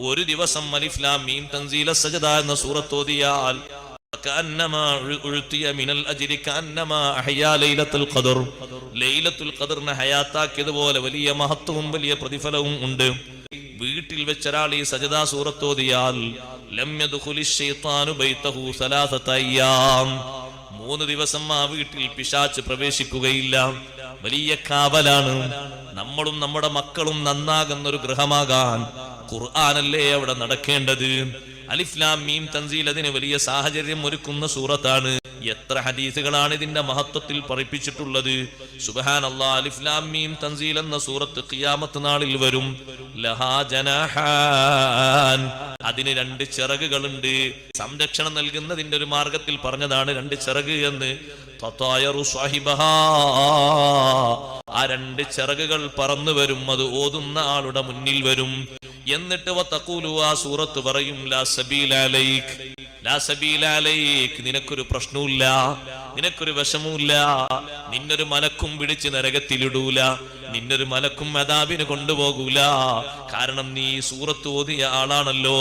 ഒരു ദിവസം അലിഫ് ലാം മീം തൻസീല സജദ എന്ന സൂറത്ത് ഓതിയാൽ ലൈലത്തുൽ ഖദറിനെ ഹയാത്താക്കിയതുപോലെ വലിയ മഹത്വവും വലിയ പ്രതിഫലവും ഉണ്ട്. വീട്ടിൽ വെച്ചൊരാൾ ഈ സജദ സൂറത്ത് ഓതിയാൽ ലം യദ്ഖുലിശ് ശൈത്താനു ബൈതഹു സലാസത അയ്യാം, 3 ദിവസം ആ വീട്ടിൽ പിശാച് പ്രവേശിക്കുകയില്ല. വലിയ കാവലാണ്. നമ്മളും നമ്മുടെ മക്കളും നന്നാകുന്നൊരു ഗൃഹമാകാൻ ഖുർആനല്ലേ അവിടെ നടക്കേണ്ടത്. അലിഫ് ലാം മീം തൻസീൽ അതിന് വലിയ സാഹചര്യം ഒരുക്കുന്ന സൂറത്താണ്. എത്ര ഹദീസുകളാണ് ഇതിന്റെ മഹത്വത്തിൽ പഠിപ്പിച്ചിട്ടുള്ളത്. സുബ്ഹാനല്ലാഹ്, അലിഫ് ലാം മീം തൻസീൽ എന്ന സൂറത്ത് ഖിയാമത്ത് നാളിൽ വരും. ലഹാ ജനാഹാൻ, അതിന് 2 ചിറകുകളുണ്ട്. സംരക്ഷണം നൽകുന്നതിന്റെ ഒരു മാർഗത്തിൽ പറഞ്ഞതാണ് 2 ചിറക് എന്ന്. തതായറു സ്വഹിബഹാ, ആ 2 ചിറകുകൾ പറന്നു വരും. അത് ഓതുന്ന ആളുടെ മുന്നിൽ വരും. എന്നിട്ട് വതഖൂലു, ആ സൂറത്ത് പറയും, ലാ സബീല അലൈക്, ലാ സബീല അലൈക്, നിനക്കൊരു പ്രശ്നവുമില്ല, നിനക്കൊരു വിഷമവുമില്ല, നിന്നൊരു മലക്കും പിടിച്ച് നരകത്തിലിടൂല, നിന്നൊരു മലക്കും അദാബിന് കൊണ്ടുപോകൂല. കാരണം നീ സൂറത്ത് ഓതിയ ആളാണല്ലോ.